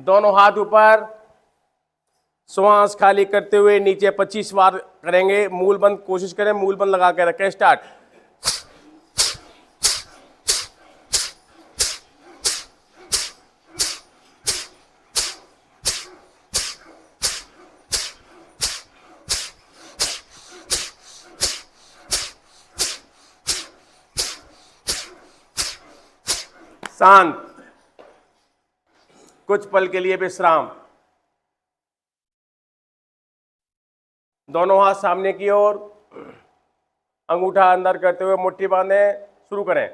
दोनों हाथ ऊपर, श्वास खाली करते हुए नीचे 25 बार करेंगे। मूल बंद कोशिश करें, मूल बंद लगा के रखें। स्टार्ट। शांत, कुछ पल के लिए विश्राम। दोनों हाथ सामने की ओर, अंगूठा अंदर करते हुए मुट्ठी बांधे। शुरू करें।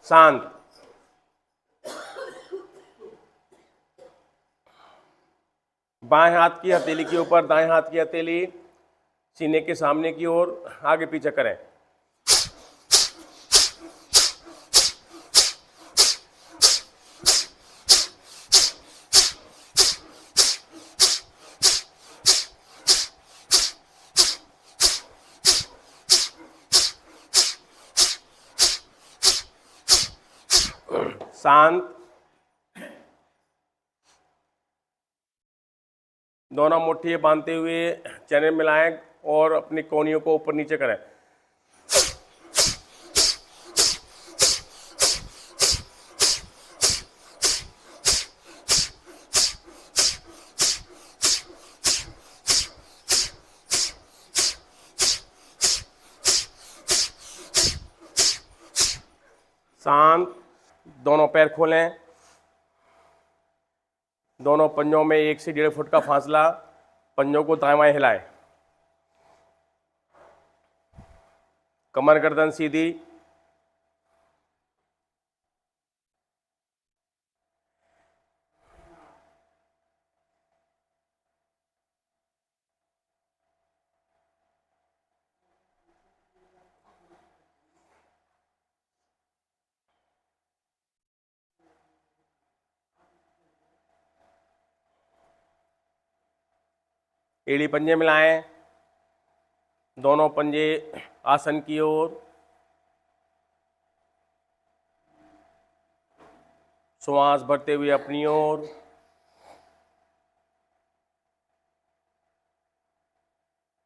शांत। बाएं हाथ की हथेली के ऊपर दाएं हाथ की हथेली सीने के सामने की ओर आगे पीछे करें। शांत। दोनों मुट्ठी बांधते हुए चेहरे मिलाएं और अपनी कोहनियों को ऊपर नीचे करें। शांत। दोनों पैर खोलें। दोनों पंजों में 1 से 1.5 फुट का फासला। पंजों को दाएं बाएं हिलाएं। कमर गर्दन सीधी। एड़ी पंजे मिलाएं। दोनों पंजे आसन की ओर। श्वास भरते हुए अपनी ओर।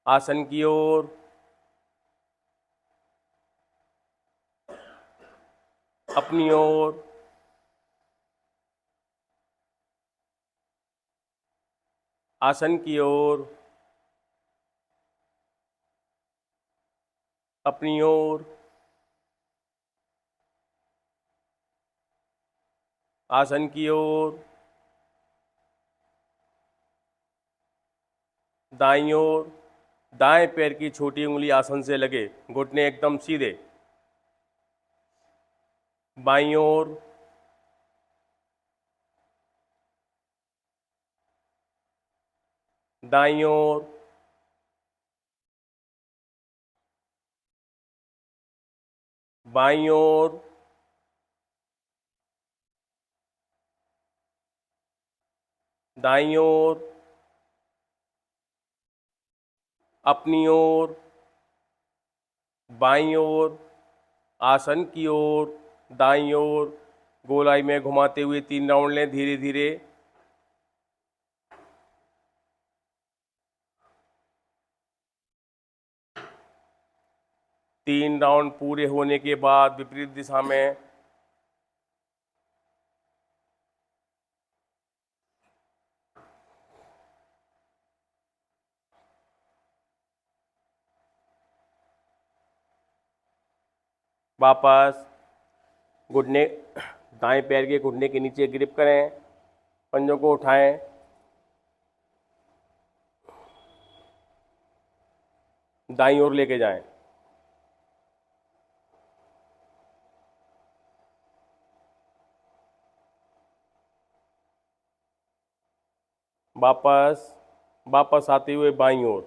आसन की ओर। अपनी ओर। आसन की ओर। अपनी ओर। आसन की ओर। दाईं ओर। दाएं पैर की छोटी उंगली आसन से लगे, घुटने एकदम सीधे। बाईं ओर। दाईं ओर। बाईं ओर। दाईं ओर। अपनी ओर। बाईं ओर। आसन की ओर। दाईं ओर। गोलाई में घुमाते हुए 3 राउंड लें धीरे धीरे। तीन राउंड पूरे होने के बाद विपरीत दिशा में वापस घुटने, दाएं पैर के घुटने के नीचे ग्रिप करें। पंजों को उठाएं। दाईं ओर लेके जाएं। वापस आते हुए बाईं ओर।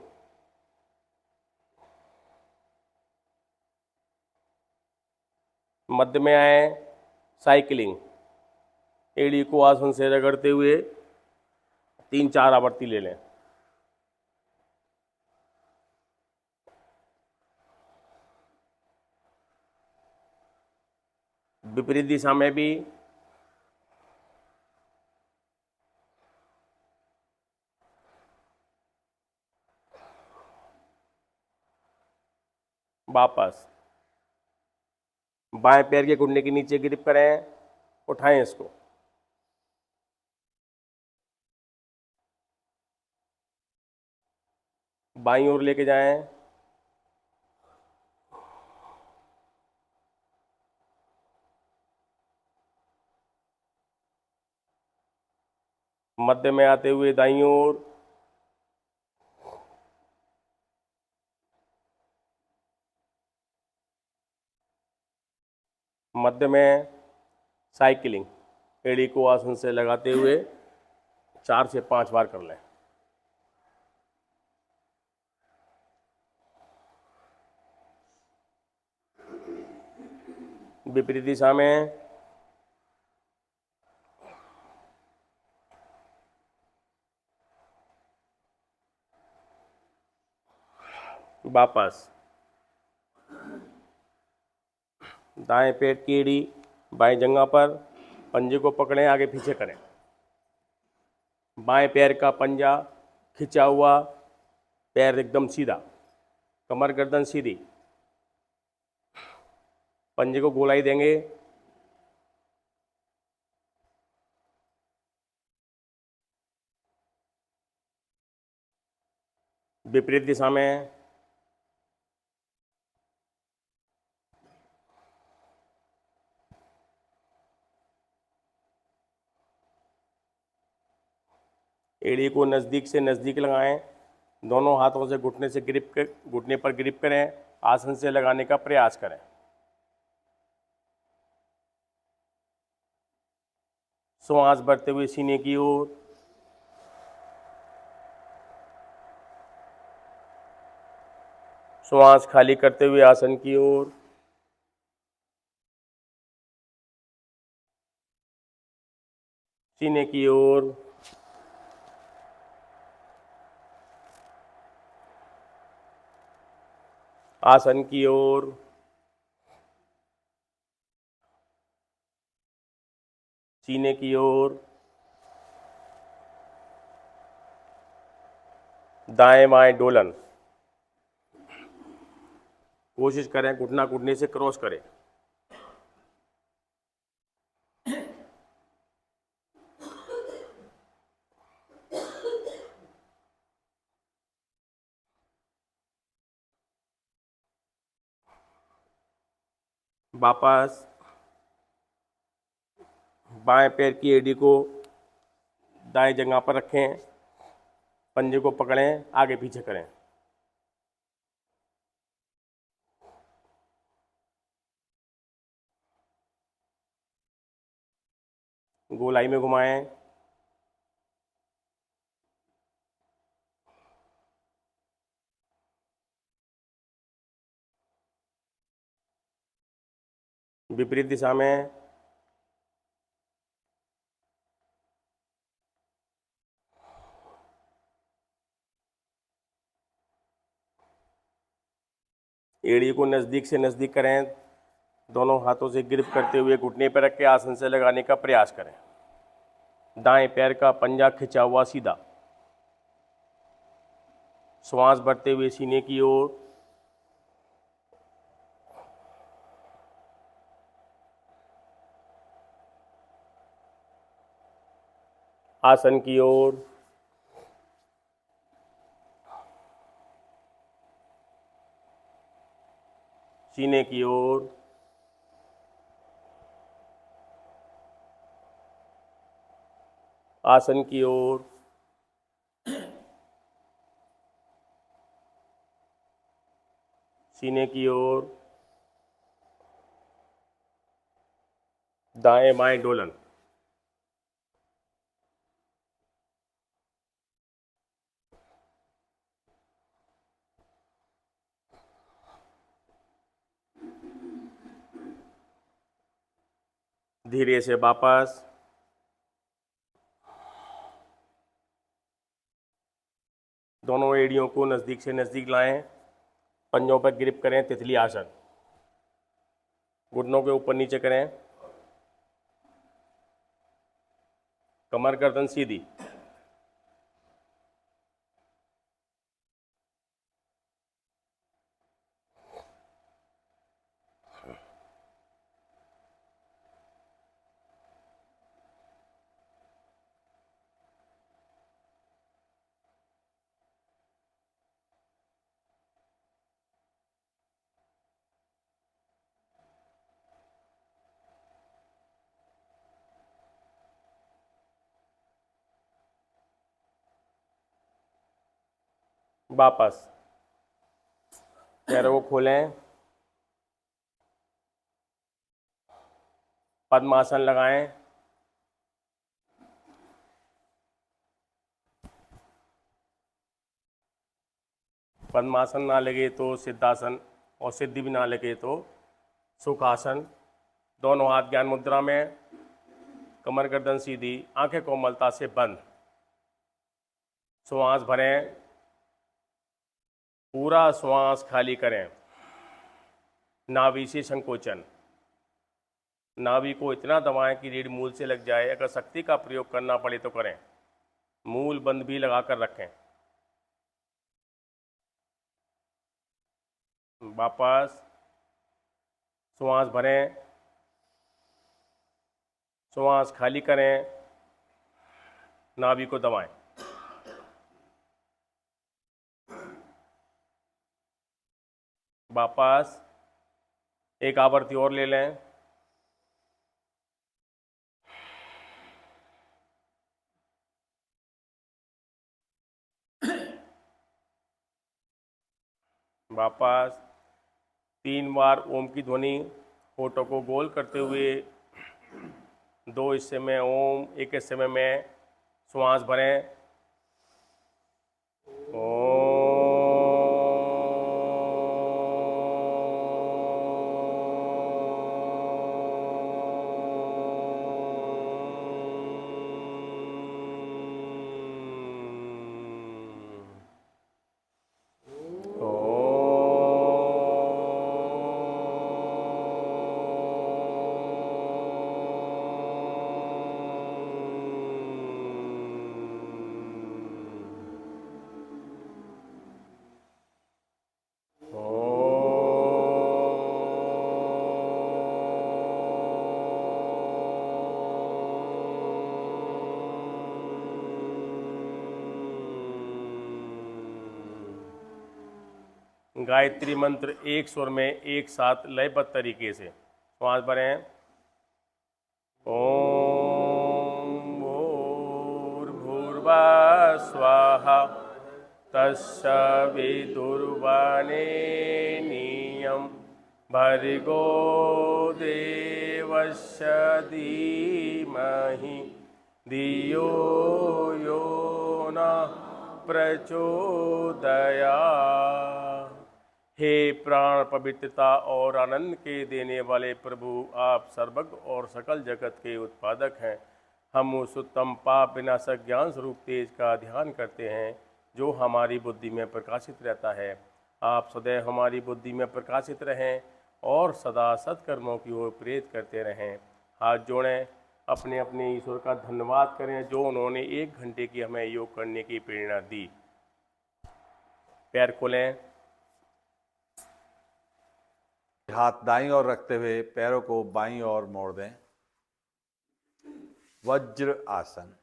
मध्य में आए, साइकिलिंग, एड़ी को आसन से रगड़ते हुए 3-4 आवर्ती ले लें। विपरीत दिशा में भी वापस बाएं पैर के घुटने के नीचे ग्रिप करें, उठाएं इसको, बाईं ओर लेके जाएं, मध्य में आते हुए दाईं ओर, मध्य में साइकिलिंग, एड़ी को आसन से लगाते हुए 4 से 5 बार कर लें। विपरीत दिशा में वापस दाएं पेट की एड़ी बाएं जंघा पर, पंजे को पकड़ें, आगे पीछे करें, बाएं पैर का पंजा खिंचा हुआ, पैर एकदम सीधा, कमर गर्दन सीधी, पंजे को गोलाई देंगे, विपरीत दिशा में एड़ी को नज़दीक से नज़दीक लगाएं, दोनों हाथों से घुटने पर ग्रिप करें, आसन से लगाने का प्रयास करें। श्वास भरते हुए सीने की ओर, श्वास खाली करते हुए आसन की ओर, सीने की ओर, आसन की ओर, सीने की ओर, दाएं बाएं डोलन, कोशिश करें घुटना घुटने से क्रॉस करें। वापस बाएं पैर की एड़ी को दाएं जगह पर रखें, पंजे को पकड़ें, आगे पीछे करें, गोलाई में घुमाएं, विपरीत दिशा में एड़ी को नज़दीक से नज़दीक करें, दोनों हाथों से ग्रिप करते हुए घुटने पर रख के आसन से लगाने का प्रयास करें, दाएं पैर का पंजा खिंचा हुआ सीधा, श्वास भरते हुए सीने की ओर, आसन की ओर, सीने की ओर, आसन की ओर, सीने की ओर, दाएं बाएं डोलन। धीरे से वापस। दोनों एड़ियों को नज़दीक से नज़दीक लाएं, पंजों पर ग्रिप करें, तितली आसन। घुटनों के ऊपर नीचे करें, कमर गर्दन सीधी। वापस पैरों को खोलें, पद्मासन लगाएं, पद्मासन ना लगे तो सिद्धासन, और सिद्धि भी ना लगे तो सुखासन। दोनों हाथ ज्ञान मुद्रा में, कमर गर्दन सीधी, आंखें कोमलता से बंद। श्वास भरें, पूरा श्वास खाली करें। नाभि से संकोचन, नाभि को इतना दबाएं कि रीढ़ मूल से लग जाए। अगर शक्ति का प्रयोग करना पड़े तो करें, मूल बंद भी लगा कर रखें। वापस श्वास भरें, श्वास खाली करें, नाभि को दबाएं। वापस एक आवृत्ति और ले लें। वापस 3 बार ओम की ध्वनि, होठों को गोल करते हुए 2 हिस्से में ओम, 1 हिस्से में मैं। श्वास भरें, गायत्री मंत्र एक स्वर में एक साथ लयबद्ध तरीके से। श्वास भरें, ओम भूर्भुवः स्वाहा तस्य विदुर्वरेण्यं भर्गो देवस्य धीमहि धियो यो नः प्रचोदयात्। हे प्राण पवित्रता और आनंद के देने वाले प्रभु, आप सर्वज्ञ और सकल जगत के उत्पादक हैं। हम उस उत्तम पाप विनाशक ज्ञान स्वरूप तेज का ध्यान करते हैं जो हमारी बुद्धि में प्रकाशित रहता है। आप सदैव हमारी बुद्धि में प्रकाशित रहें और सदा सत्कर्मों की ओर प्रेरित करते रहें। हाथ जोड़ें, अपने अपने ईश्वर का धन्यवाद करें जो उन्होंने 1 घंटे की हमें योग करने की प्रेरणा दी। पैर खोलें, हाथ दाईं ओर रखते हुए पैरों को बाईं ओर मोड़ दें। वज्र आसन।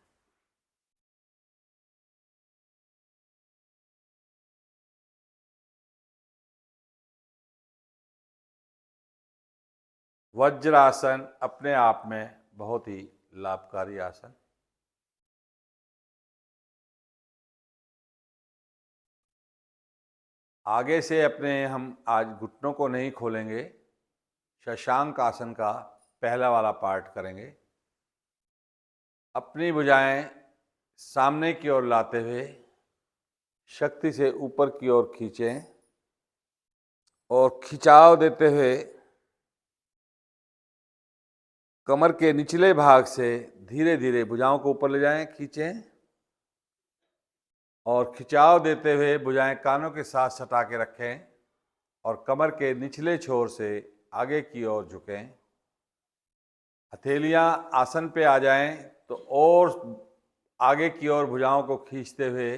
वज्रासन अपने आप में बहुत ही लाभकारी आसन। आगे से अपने हम आज घुटनों को नहीं खोलेंगे, शशांक आसन का पहला वाला पार्ट करेंगे। अपनी भुजाएं सामने की ओर लाते हुए शक्ति से ऊपर की ओर खींचें और खिंचाव देते हुए कमर के निचले भाग से धीरे धीरे भुजाओं को ऊपर ले जाएं, खींचें और खिंचाव देते हुए भुजाएं कानों के साथ सटा के रखें और कमर के निचले छोर से आगे की ओर झुकें। हथेलियां आसन पे आ जाएं तो और आगे की ओर भुजाओं को खींचते हुए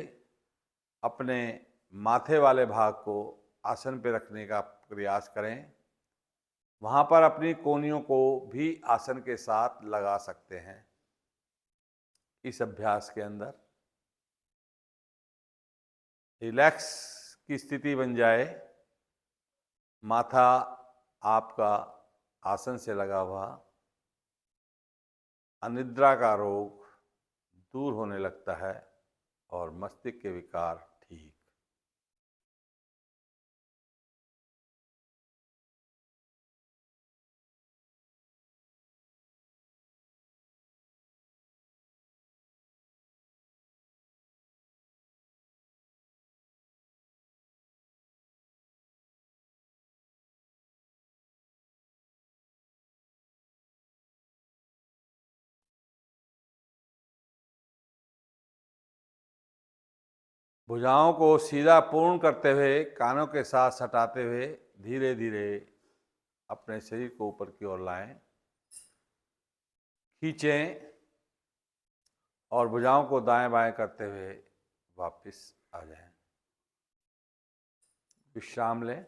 अपने माथे वाले भाग को आसन पे रखने का प्रयास करें। वहां पर अपनी कोहनियों को भी आसन के साथ लगा सकते हैं। इस अभ्यास के अंदर रिलैक्स की स्थिति बन जाए, माथा आपका आसन से लगा हुआ, अनिद्रा का रोग दूर होने लगता है और मस्तिष्क के विकार ठीक। भुजाओं को सीधा पूर्ण करते हुए कानों के साथ सटाते हुए धीरे धीरे अपने शरीर को ऊपर की ओर लाएं, खींचें और भुजाओं को दाएं बाएं करते हुए वापस आ जाएं। विश्राम लें।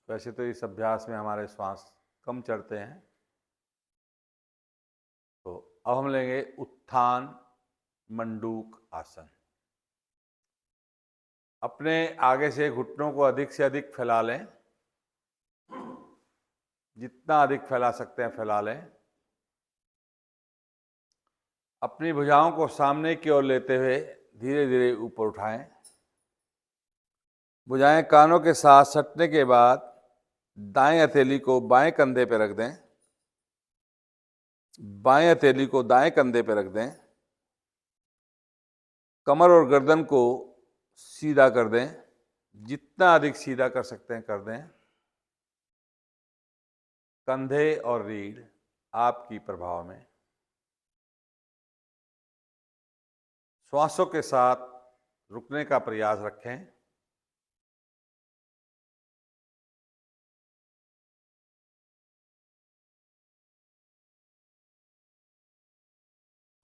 वैसे तो इस अभ्यास में हमारे श्वास कम चढ़ते हैं, तो अब हम लेंगे उत्थान मंडूक आसन। अपने आगे से घुटनों को अधिक से अधिक फैला लें, जितना अधिक फैला सकते हैं फैला लें। अपनी भुजाओं को सामने की ओर लेते हुए धीरे धीरे ऊपर उठाएं। भुजाएं कानों के साथ सटने के बाद दाएं हथेली को बाएं कंधे पर रख दें, बाएं हथेली को दाएं कंधे पर रख दें। कमर और गर्दन को सीधा कर दें, जितना अधिक सीधा कर सकते हैं कर दें। कंधे और रीढ़ आपकी प्रभाव में। श्वासों के साथ रुकने का प्रयास रखें।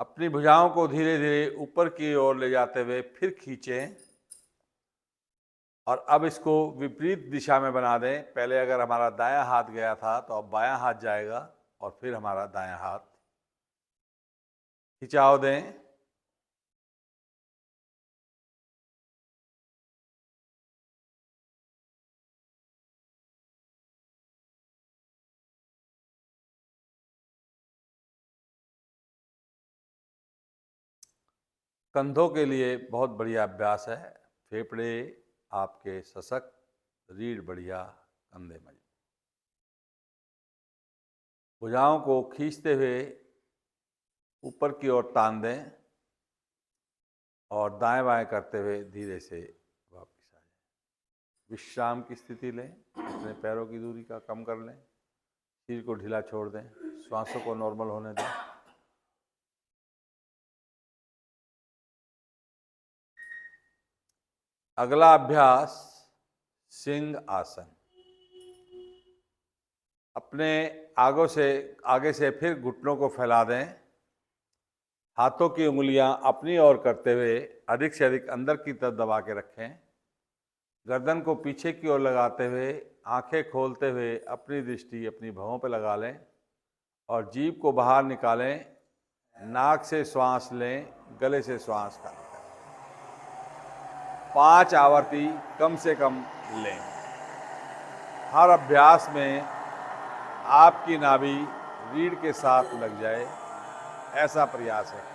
अपनी भुजाओं को धीरे धीरे ऊपर की ओर ले जाते हुए फिर खींचें और अब इसको विपरीत दिशा में बना दें। पहले अगर हमारा दायां हाथ गया था तो अब बायां हाथ जाएगा और फिर हमारा दायां हाथ। खिंचाव दें। कंधों के लिए बहुत बढ़िया अभ्यास है। फेफड़े आपके सशक्त, रीढ़ बढ़िया, कंधे मजबूत। भुजाओं को खींचते हुए ऊपर की ओर तान दें और दाएं बाएं करते हुए धीरे से वापस आ जाएं। विश्राम की स्थिति लें। अपने पैरों की दूरी का कम कर लें। सिर को ढीला छोड़ दें। श्वासों को नॉर्मल होने दें। अगला अभ्यास सिंह आसन। अपने आगे से फिर घुटनों को फैला दें। हाथों की उंगलियां अपनी ओर करते हुए अधिक से अधिक अंदर की तरफ दबा के रखें। गर्दन को पीछे की ओर लगाते हुए आंखें खोलते हुए अपनी दृष्टि अपनी भौं पर लगा लें और जीभ को बाहर निकालें। नाक से श्वास लें, गले से श्वास का 5 आवर्ती कम से कम लें। हर अभ्यास में आपकी नाभि रीढ़ के साथ लग जाए, ऐसा प्रयास रखें।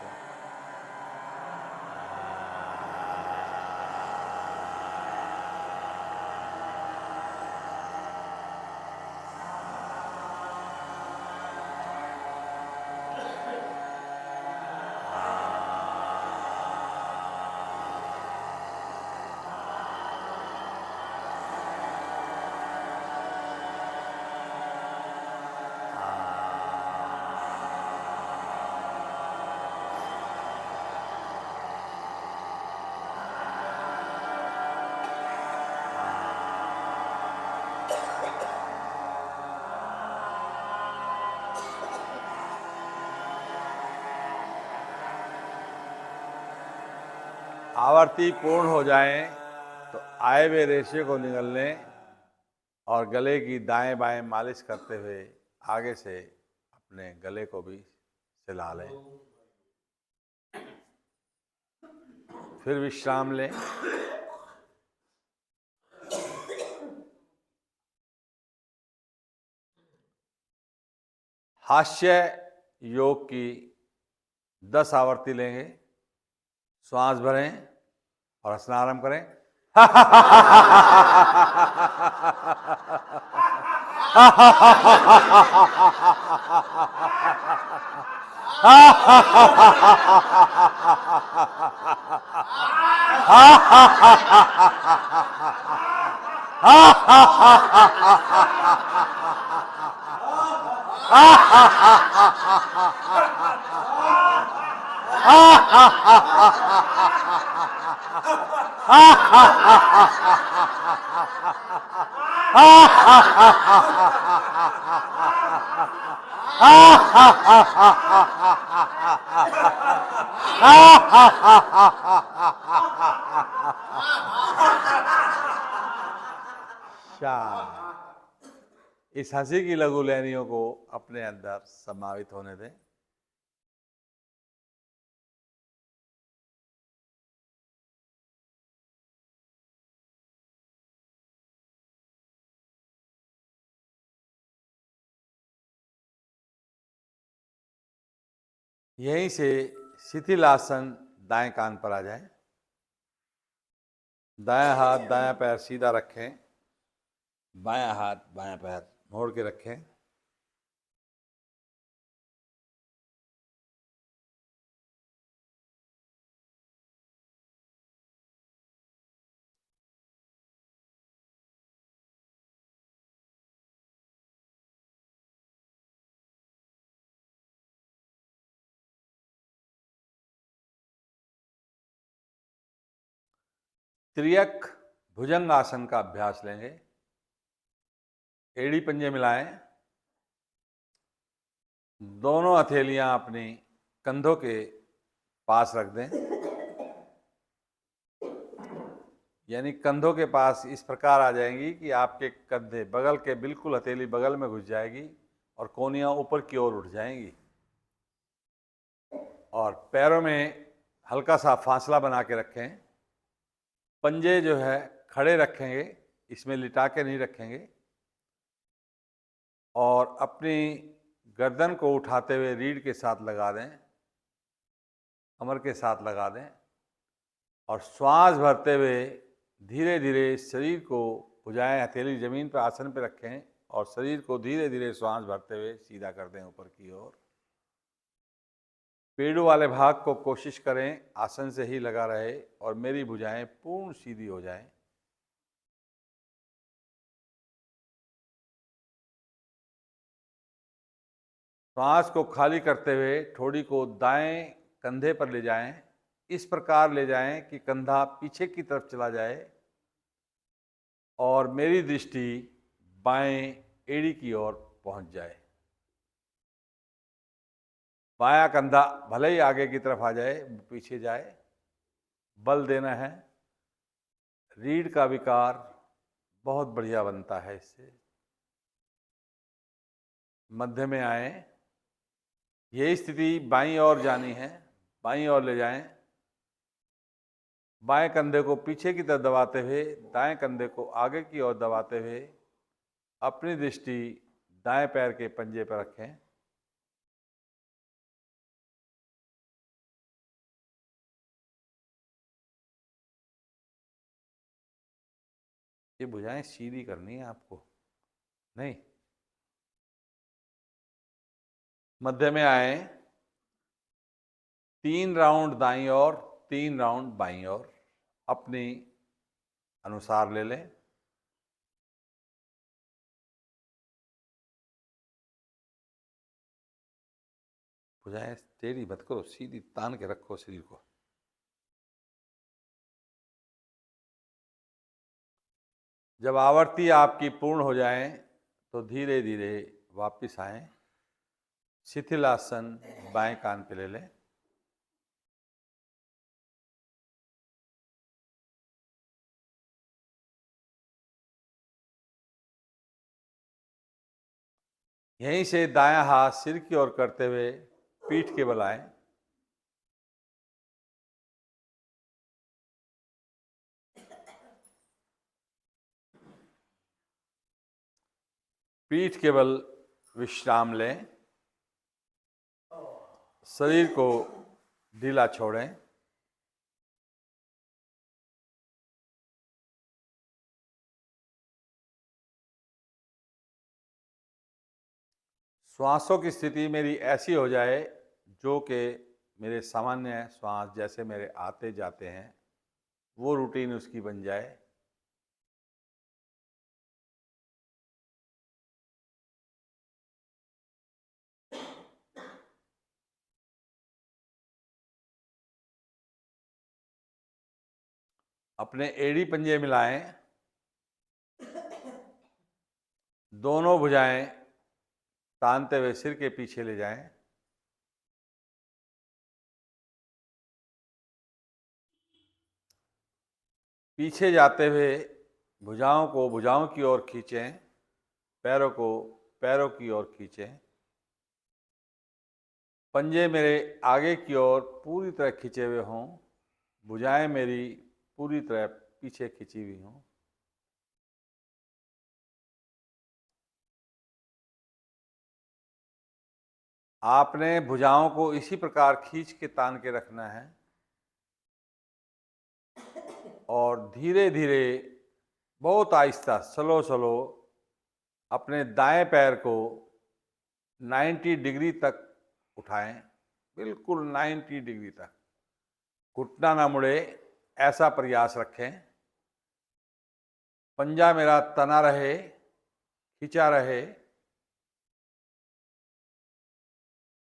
आवर्ती पूर्ण हो जाएं तो आए हुए रेशे को निगल लें और गले की दाएं बाएं मालिश करते हुए आगे से अपने गले को भी सिला लें। फिर विश्राम लें। हास्य योग की 10 आवर्ती लेंगे। श्वास भरें और हंसना आरंभ करें। शांत। इस हंसी की लघु लहरियों को अपने अंदर समावित होने दें। यहीं से शिथिलासन दाएं कान पर आ जाए। दायां हाथ दायां पैर सीधा रखें। बायां हाथ बायां पैर मोड़ के रखें। त्रियक भुजंग आसन का अभ्यास लेंगे। एड़ी पंजे मिलाएं। दोनों हथेलियां अपनी कंधों के पास रख दें, यानी कंधों के पास इस प्रकार आ जाएंगी कि आपके कंधे बगल के बिल्कुल हथेली बगल में घुस जाएगी और कोहनियां ऊपर की ओर उठ जाएंगी। और पैरों में हल्का सा फासला बना के रखें। पंजे जो है खड़े रखेंगे, इसमें लिटा के नहीं रखेंगे। और अपनी गर्दन को उठाते हुए रीढ़ के साथ लगा दें, कमर के साथ लगा दें और श्वास भरते हुए धीरे धीरे शरीर को भुजाएं हथेली जमीन पर आसन पर रखें और शरीर को धीरे धीरे श्वास भरते हुए सीधा कर दें ऊपर की ओर। पेड़ों वाले भाग को कोशिश करें आसन से ही लगा रहे और मेरी भुजाएं पूर्ण सीधी हो जाएं। श्वास को खाली करते हुए ठोड़ी को दाएं कंधे पर ले जाएं। इस प्रकार ले जाएं कि कंधा पीछे की तरफ चला जाए और मेरी दृष्टि बाएं एड़ी की ओर पहुंच जाए। बायां कंधा भले ही आगे की तरफ आ जाए, पीछे जाए, बल देना है। रीढ़ का विकार बहुत बढ़िया बनता है इससे। मध्य में आए। यही स्थिति बाईं ओर जानी है, बाईं ओर ले जाएं। बाएं कंधे को पीछे की तरफ दबाते हुए दाएं कंधे को आगे की ओर दबाते हुए अपनी दृष्टि दाएं पैर के पंजे पर रखें। ये भुजाएं सीधी करनी है आपको, नहीं। मध्य में आए। 3 राउंड दाईं ओर, 3 राउंड बाईं ओर अपनी अनुसार ले लें। भुजाएं टेढ़ी मत करो, सीधी तान के रखो शरीर को। जब आवर्ती आपकी पूर्ण हो जाए तो धीरे धीरे वापस आएं। शिथिलासन बाएं कान पे ले लें। यहीं से दायां हाथ सिर की ओर करते हुए पीठ के बल आए। पीठ के बल विश्राम लें। शरीर को ढीला छोड़ें। श्वासों की स्थिति मेरी ऐसी हो जाए जो कि मेरे सामान्य श्वास जैसे मेरे आते जाते हैं वो रूटीन उसकी बन जाए। अपने एड़ी पंजे मिलाएं। दोनों भुजाएं तानते हुए सिर के पीछे ले जाएं। पीछे जाते हुए भुजाओं को भुजाओं की ओर खींचें। पैरों को पैरों की ओर खींचें। पंजे मेरे आगे की ओर पूरी तरह खींचे हुए हों। भुजाएं मेरी पूरी तरह पीछे खींची हुई हों। आपने भुजाओं को इसी प्रकार खींच के तान के रखना है और धीरे धीरे बहुत आहिस्ता स्लो स्लो अपने दाएं पैर को 90 डिग्री तक उठाएं। बिल्कुल 90 डिग्री तक। घुटना ना मुड़े ऐसा प्रयास रखें। पंजा मेरा तना रहे, खिंचा रहे।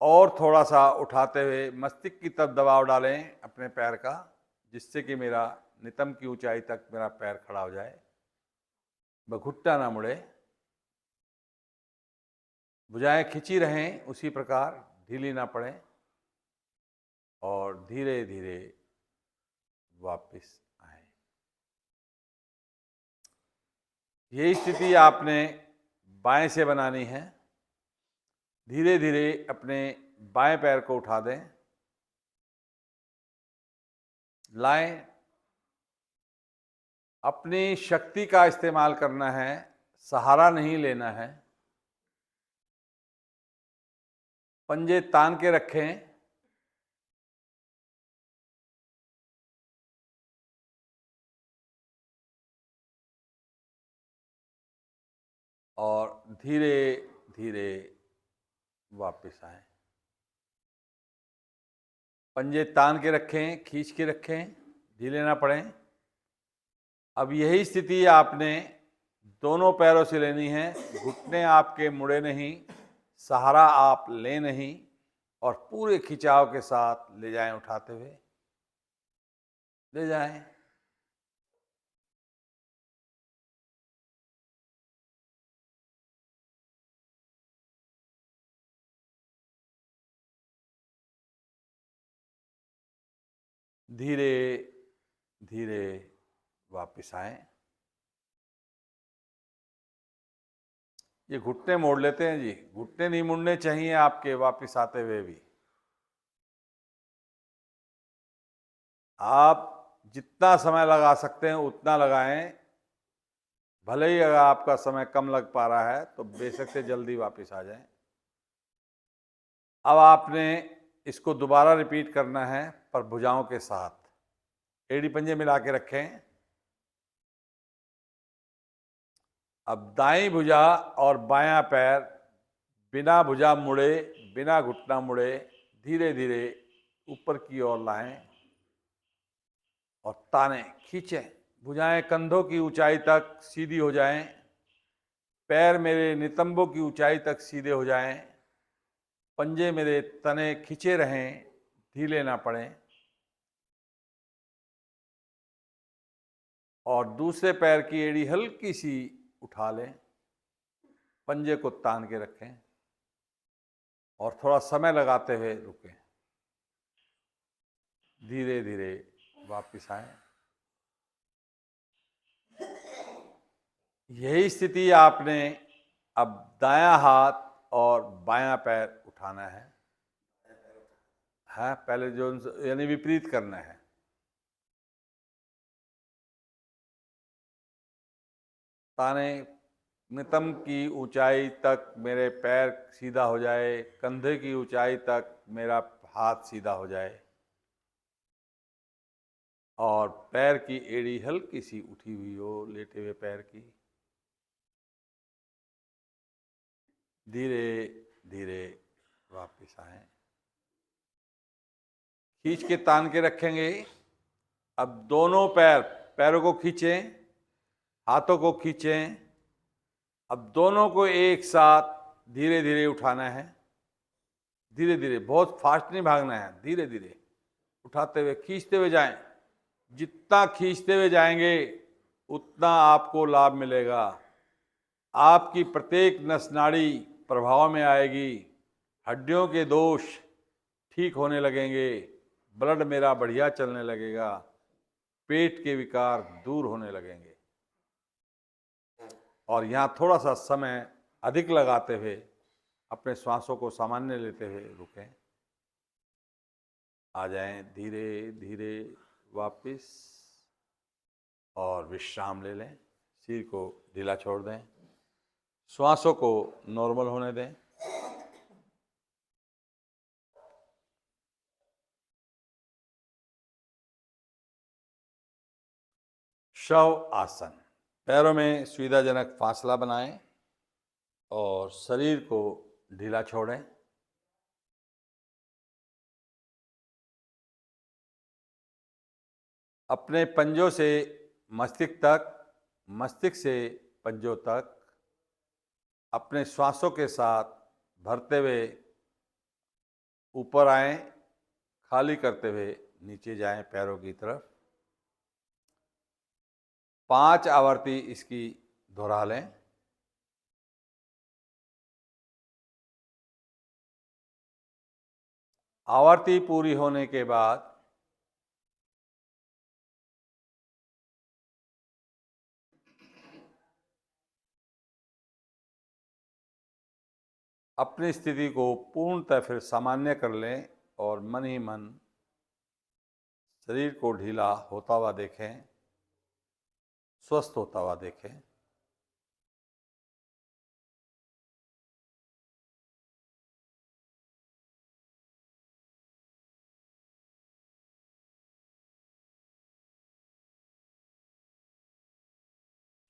और थोड़ा सा उठाते हुए मस्तिष्क की तरफ दबाव डालें अपने पैर का, जिससे कि मेरा नितंब की ऊंचाई तक मेरा पैर खड़ा हो जाए। घुटना ना मुड़े। भुजाएं खिंची रहें उसी प्रकार, ढीली ना पड़े। और धीरे धीरे वापस आए। यही स्थिति आपने बाएं से बनानी है। धीरे धीरे अपने बाएं पैर को उठा दें, लाएं। अपनी शक्ति का इस्तेमाल करना है, सहारा नहीं लेना है। पंजे तान के रखें। और धीरे धीरे वापस आए। पंजे तान के रखें, खींच के रखें, ढीले ना पड़ें। अब यही स्थिति आपने दोनों पैरों से लेनी है। घुटने आपके मुड़े नहीं, सहारा आप ले नहीं, और पूरे खिंचाव के साथ ले जाएं, उठाते हुए ले जाएं। धीरे धीरे वापस आए। ये घुटने मोड़ लेते हैं जी, घुटने नहीं मुड़ने चाहिए आपके वापस आते हुए भी। आप जितना समय लगा सकते हैं उतना लगाएं। भले ही अगर आपका समय कम लग पा रहा है तो बेशक से जल्दी वापस आ जाएं। अब आपने इसको दोबारा रिपीट करना है, पर भुजाओं के साथ। एड़ी पंजे मिला के रखें। अब दाईं भुजा और बायां पैर बिना भुजा मुड़े, बिना घुटना मुड़े धीरे धीरे ऊपर की ओर लाएं और ताने, खींचें। भुजाएं कंधों की ऊंचाई तक सीधी हो जाएं। पैर मेरे नितंबों की ऊंचाई तक सीधे हो जाएं। पंजे मेरे तने खींचे रहें, ढीले ना पड़ें। और दूसरे पैर की एड़ी हल्की सी उठा लें। पंजे को तान के रखें और थोड़ा समय लगाते हुए रुकें। धीरे धीरे वापस आए। यही स्थिति आपने अब दायां हाथ और बायां पैर उठाना है। पहले जो यानी विपरीत करना है। ताने नितंब की ऊंचाई तक मेरे पैर सीधा हो जाए, कंधे की ऊंचाई तक मेरा हाथ सीधा हो जाए और पैर की एड़ी हल्की सी उठी हुई हो, लेटे हुए पैर की। धीरे धीरे वापस आए, खींच के तान के रखेंगे। अब दोनों पैरों को खींचें, हाथों को खींचें। अब दोनों को एक साथ धीरे धीरे उठाना है। धीरे धीरे, बहुत फास्ट नहीं भागना है, धीरे धीरे उठाते हुए खींचते हुए जाएं। जितना खींचते हुए जाएंगे उतना आपको लाभ मिलेगा। आपकी प्रत्येक नस नाड़ी प्रभाव में आएगी, हड्डियों के दोष ठीक होने लगेंगे, ब्लड मेरा बढ़िया चलने लगेगा, पेट के विकार दूर होने लगेंगे। और यहाँ थोड़ा सा समय अधिक लगाते हुए अपने श्वासों को सामान्य लेते हुए रुकें। आ जाएं धीरे धीरे वापस और विश्राम ले लें। सिर को ढीला छोड़ दें, श्वासों को नॉर्मल होने दें। शव आसन। पैरों में सुविधाजनक फासला बनाएं और शरीर को ढीला छोड़ें। अपने पंजों से मस्तिष्क तक, मस्तिष्क से पंजों तक अपने श्वासों के साथ भरते हुए ऊपर आएं, खाली करते हुए नीचे जाएं पैरों की तरफ। 5 आवर्ती इसकी दोहरा लें। आवर्ती पूरी होने के बाद अपनी स्थिति को पूर्णतः फिर सामान्य कर लें और मन ही मन शरीर को ढीला होता हुआ देखें, स्वस्थ होता हुआ देखें।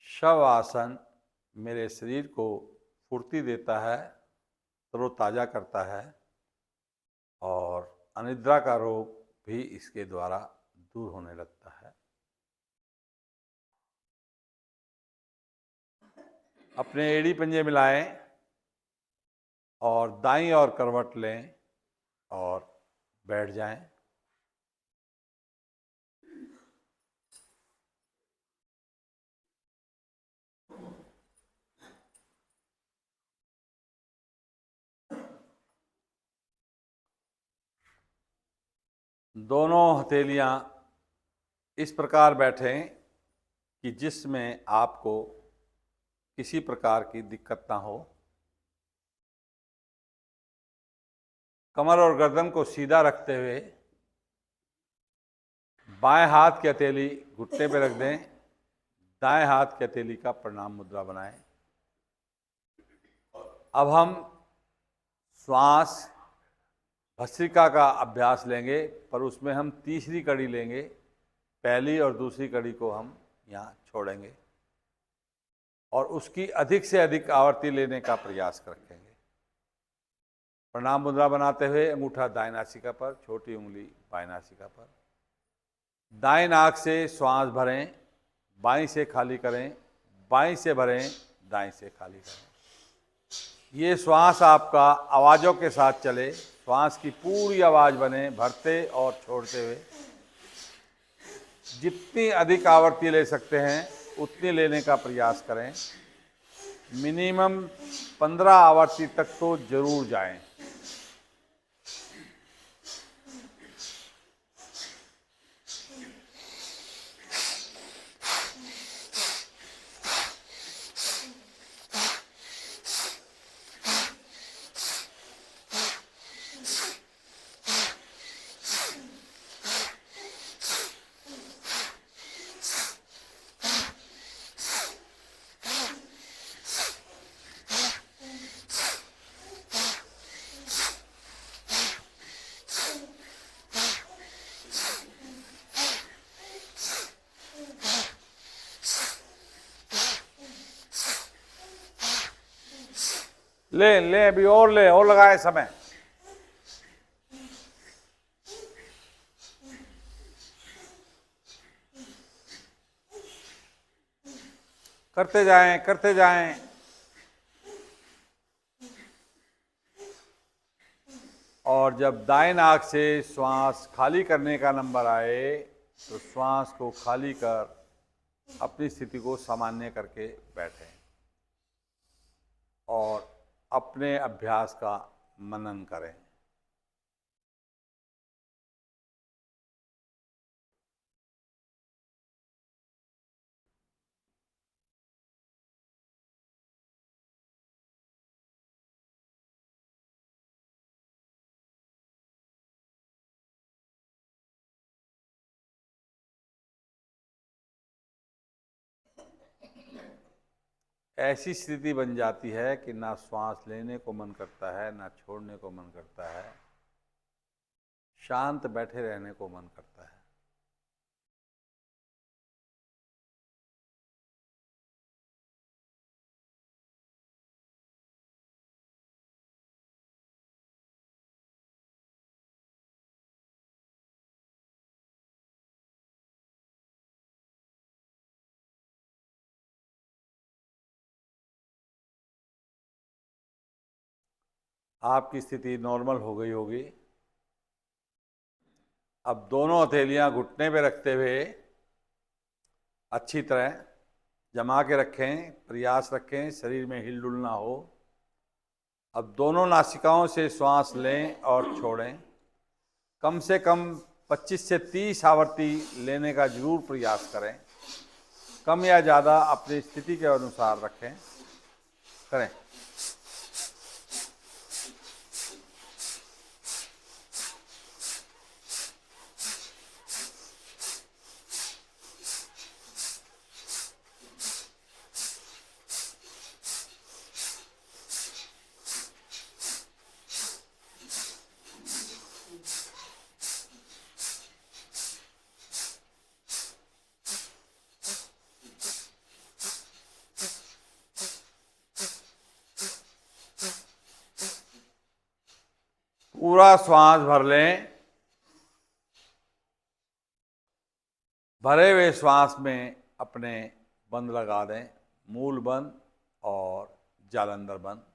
शव आसन मेरे शरीर को फुर्ती देता है, तरोताजा करता है और अनिद्रा का रोग भी इसके द्वारा दूर होने लगता है। अपने एड़ी पंजे मिलाएं और दाईं ओर करवट लें और बैठ जाएं। दोनों हथेलियां इस प्रकार बैठें कि जिसमें आपको किसी प्रकार की दिक्कत ना हो। कमर और गर्दन को सीधा रखते हुए बाएं हाथ की हथेली घुटने पर रख दें, दाएं हाथ की हथेली का प्रणाम मुद्रा बनाएं। अब हम श्वास भस्त्रिका का अभ्यास लेंगे, पर उसमें हम तीसरी कड़ी लेंगे। पहली और दूसरी कड़ी को हम यहाँ छोड़ेंगे और उसकी अधिक से अधिक आवर्ती लेने का प्रयास रखेंगे। प्रणाम मुद्रा बनाते हुए अंगूठा दाएं नासिका पर, छोटी उंगली बाएं नासिका पर। दाएं नाक से श्वास भरें, बाईं से खाली करें, बाईं से भरें, दाएं से खाली करें। ये श्वास आपका आवाज़ों के साथ चले, श्वास की पूरी आवाज़ बने, भरते और छोड़ते हुए। जितनी अधिक आवर्ती ले सकते हैं उतनी लेने का प्रयास करें। मिनिमम 15 आवर्ती तक तो जरूर जाएं। ले ले अभी और ले, और लगाए समय। करते जाएं, करते जाएं। और जब दाएं नाक से श्वास खाली करने का नंबर आए तो श्वास को खाली कर अपनी स्थिति को सामान्य करके बैठें और अपने अभ्यास का मनन करें। ऐसी स्थिति बन जाती है कि ना श्वास लेने को मन करता है, ना छोड़ने को मन करता है, शांत बैठे रहने को मन करता है। आपकी स्थिति नॉर्मल हो गई होगी। अब दोनों हथेलियां घुटने पे रखते हुए अच्छी तरह जमा के रखें, प्रयास रखें शरीर में हिलडुल ना हो। अब दोनों नासिकाओं से श्वास लें और छोड़ें। कम से कम 25 से 30 आवर्ती लेने का जरूर प्रयास करें। कम या ज़्यादा अपनी स्थिति के अनुसार रखें, करें। पूरा श्वास भर लें। भरे हुए श्वास में अपने बंद लगा दें, मूल बंद और जालंधर बंद।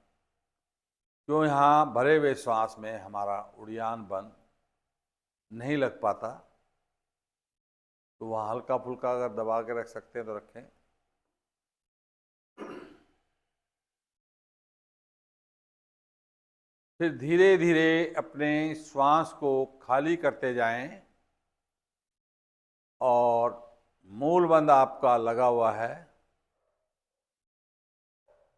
क्यों यहाँ भरे हुए श्वास में हमारा उड़ियान बंद नहीं लग पाता, तो वहाँ हल्का फुल्का अगर दबा के रख सकते हैं तो रखें। फिर धीरे धीरे अपने श्वास को खाली करते जाएं और मूल बंद आपका लगा हुआ है।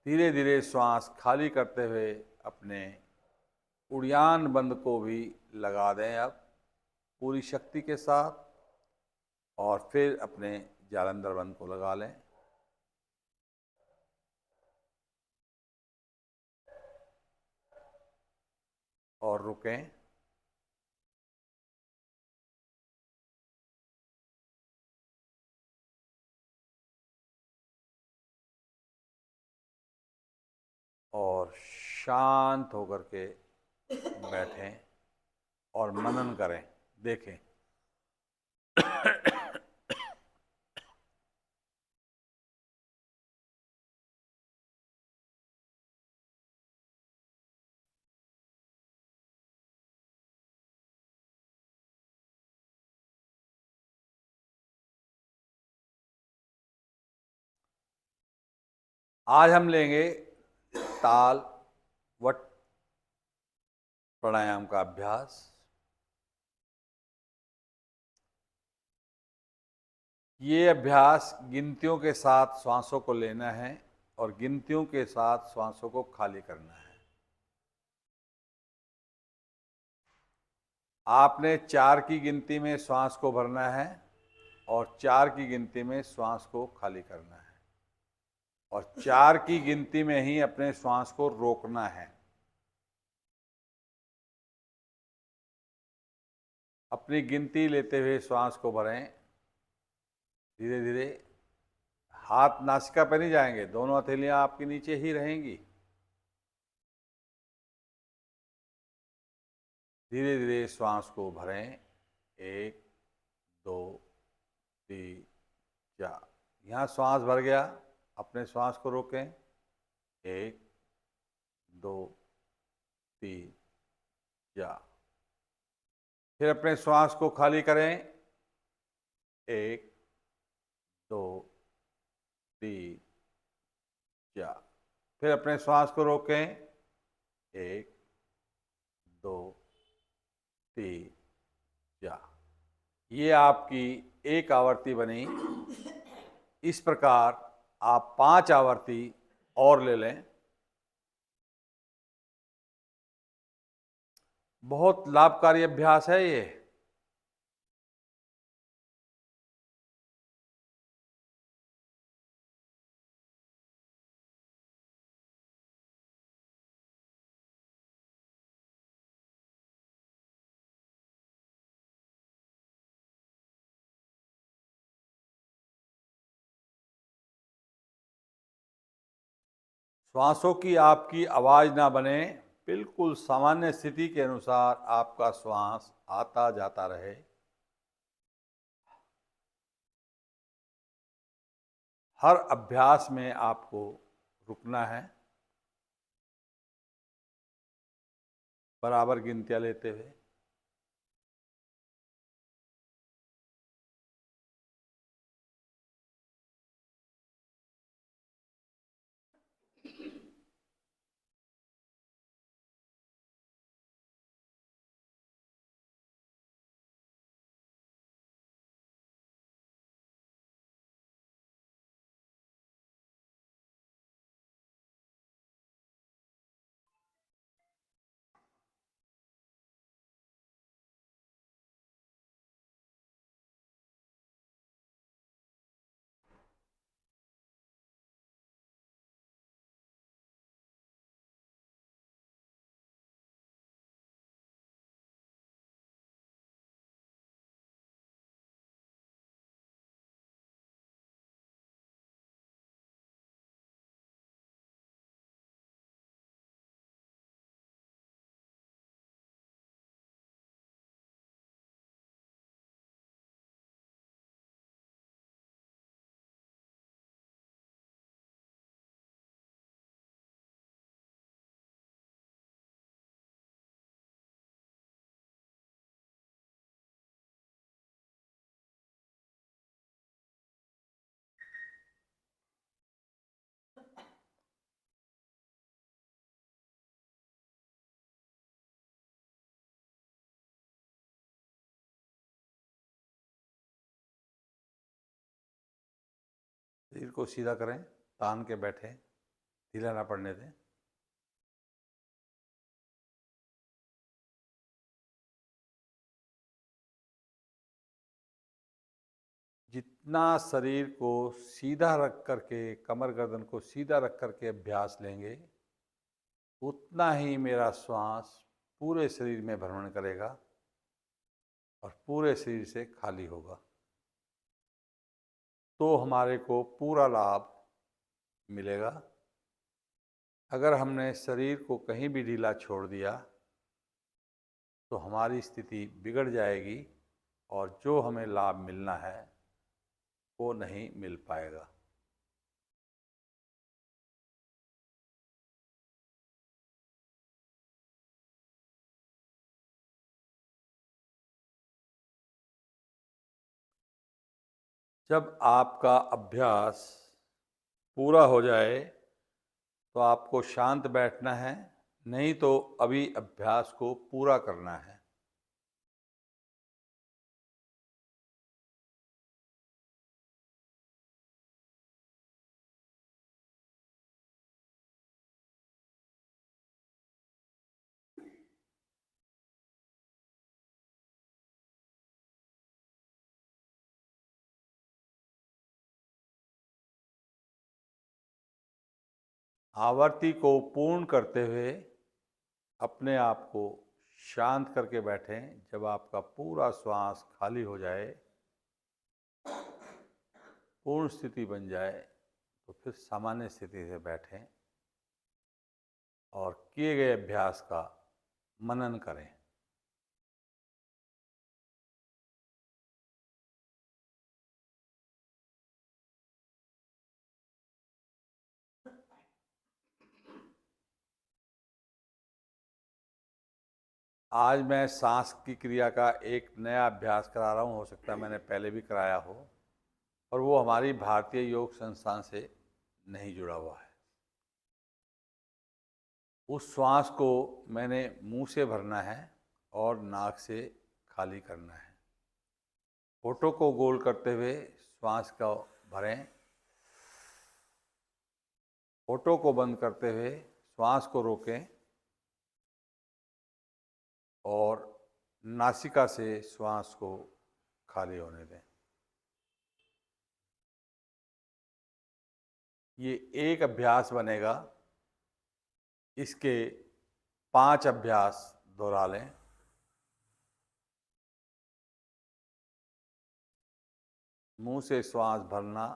धीरे धीरे श्वास खाली करते हुए अपने उड़ियान बंद को भी लगा दें अब पूरी शक्ति के साथ, और फिर अपने जालंधर बंद को लगा लें। और रुकें। और शांत होकर के बैठें और मनन करें, देखें। आज हम लेंगे ताल वट प्राणायाम का अभ्यास। ये अभ्यास गिनतियों के साथ श्वासों को लेना है और गिनतियों के साथ श्वासों को खाली करना है। आपने 4 की गिनती में श्वास को भरना है और 4 की गिनती में श्वास को खाली करना है, और 4 की गिनती में ही अपने श्वास को रोकना है। अपनी गिनती लेते हुए श्वास को भरें। धीरे धीरे हाथ नासिका पर नहीं जाएंगे, दोनों हथेलियां आपके नीचे ही रहेंगी। धीरे धीरे श्वास को भरें। 1 2 3 4। यहाँ श्वास भर गया, अपने श्वास को रोकें। 1 2 3 4। फिर अपने श्वास को खाली करें। 1 2 3 4। फिर अपने श्वास को रोकें। 1 2 3 4। ये आपकी एक आवृत्ति बनी। इस प्रकार आप 5 आवृत्ति और ले लें। बहुत लाभकारी अभ्यास है ये। श्वासों की आपकी आवाज ना बने, बिल्कुल सामान्य स्थिति के अनुसार आपका श्वास आता जाता रहे। हर अभ्यास में आपको रुकना है, बराबर गिनतियां लेते हुए। शरीर को सीधा करें, तान के बैठें, ढीला ना पड़ने दें। जितना शरीर को सीधा रख करके, कमर गर्दन को सीधा रख करके अभ्यास लेंगे, उतना ही मेरा श्वास पूरे शरीर में भ्रमण करेगा और पूरे शरीर से खाली होगा। तो हमारे को पूरा लाभ मिलेगा। अगर हमने शरीर को कहीं भी ढीला छोड़ दिया तो हमारी स्थिति बिगड़ जाएगी और जो हमें लाभ मिलना है वो नहीं मिल पाएगा। जब आपका अभ्यास पूरा हो जाए तो आपको शांत बैठना है, नहीं तो अभी अभ्यास को पूरा करना है। आवृत्ति को पूर्ण करते हुए अपने आप को शांत करके बैठें। जब आपका पूरा श्वास खाली हो जाए, पूर्ण स्थिति बन जाए, तो फिर सामान्य स्थिति से बैठें और किए गए अभ्यास का मनन करें। आज मैं सांस की क्रिया का एक नया अभ्यास करा रहा हूँ। हो सकता है मैंने पहले भी कराया हो, और वो हमारी भारतीय योग संस्थान से नहीं जुड़ा हुआ है। उस श्वास को मैंने मुंह से भरना है और नाक से खाली करना है। होठों को गोल करते हुए श्वास को भरें, होठों को बंद करते हुए श्वास को रोकें और नासिका से श्वास को खाली होने दें। ये एक अभ्यास बनेगा, इसके 5 अभ्यास दोहरा लें। मुंह से श्वास भरना,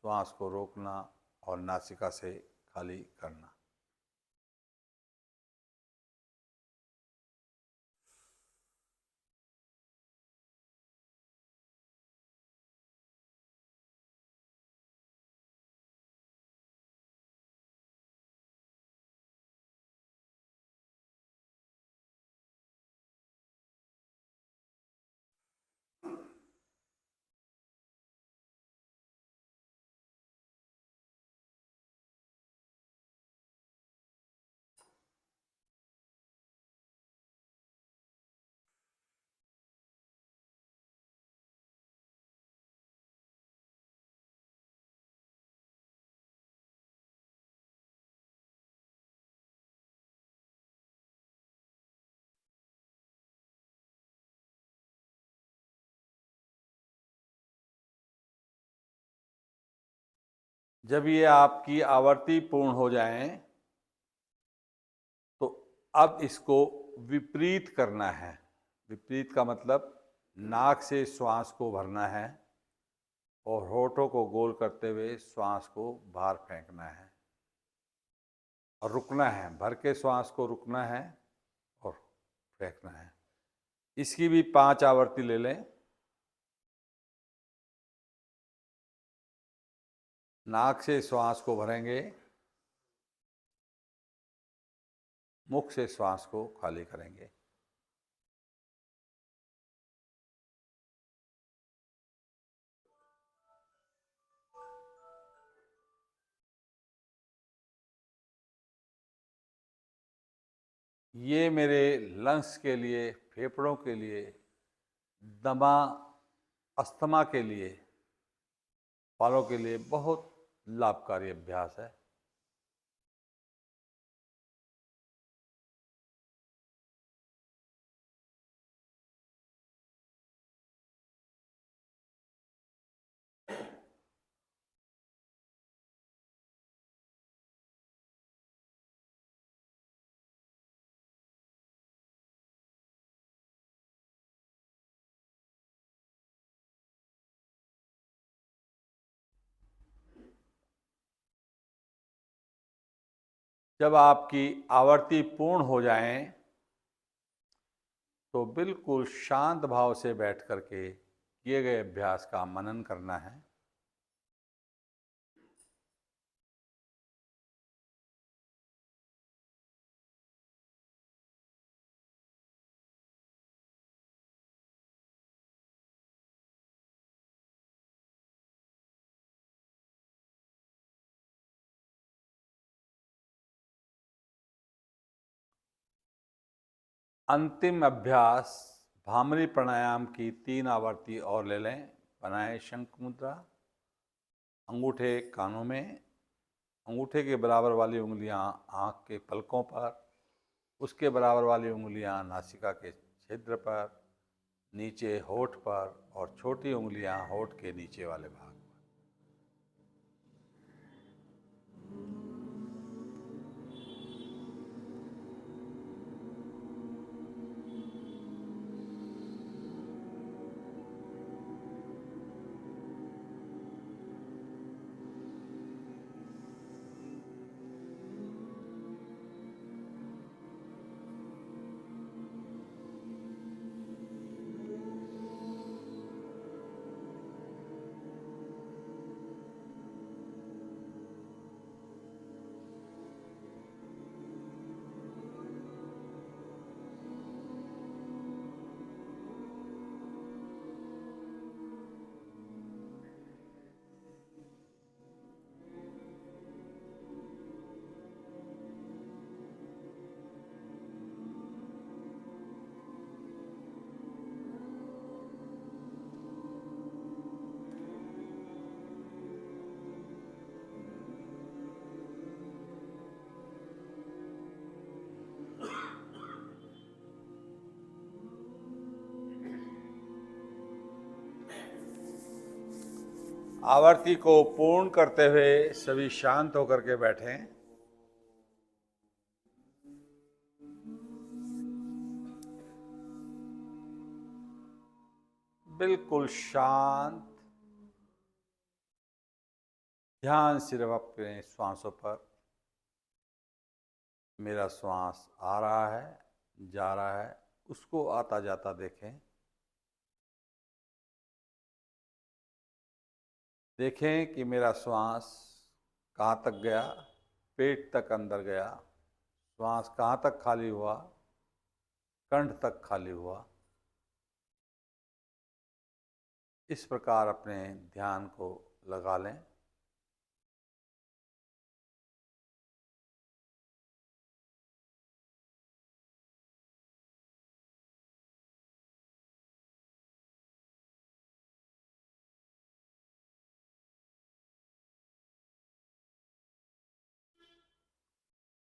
श्वास को रोकना और नासिका से खाली करना। जब ये आपकी आवर्ती पूर्ण हो जाएं, तो अब इसको विपरीत करना है। विपरीत का मतलब नाक से श्वास को भरना है और होठों को गोल करते हुए श्वास को बाहर फेंकना है और रुकना है। भर के श्वास को रुकना है और फेंकना है। इसकी भी 5 आवर्ती ले लें। नाक से श्वास को भरेंगे, मुख से श्वास को खाली करेंगे। ये मेरे लंग्स के लिए, फेफड़ों के लिए, दमा, अस्थमा के लिए, वालों के लिए बहुत लाभकारी अभ्यास है। जब आपकी आवर्ती पूर्ण हो जाएं, तो बिल्कुल शांत भाव से बैठ करके किए गए अभ्यास का मनन करना है। अंतिम अभ्यास भामरी प्राणायाम की 3 आवर्ती और ले लें। बनाएं शंख मुद्रा, अंगूठे कानों में, अंगूठे के बराबर वाली उंगलियां आँख के पलकों पर, उसके बराबर वाली उंगलियां नासिका के छिद्र पर, नीचे होठ पर और छोटी उंगलियां होठ के नीचे वाले भाग। आवर्ती को पूर्ण करते हुए सभी शांत होकर के बैठें। बिल्कुल शांत, ध्यान सिर्फ अपने श्वासों पर। मेरा श्वास आ रहा है, जा रहा है, उसको आता जाता देखें। देखें कि मेरा श्वास कहाँ तक गया, पेट तक अंदर गया, श्वास कहाँ तक खाली हुआ, कंठ तक खाली हुआ। इस प्रकार अपने ध्यान को लगा लें।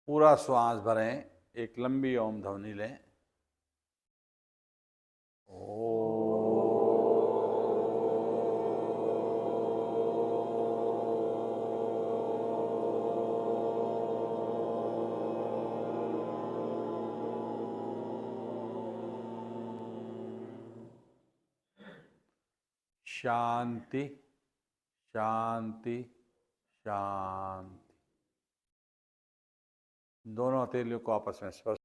पूरा श्वास भरें, एक लंबी ओम ध्वनि लें। शांति, शांति, शांति। दोनों हथेलियों को आपस में स्पर्श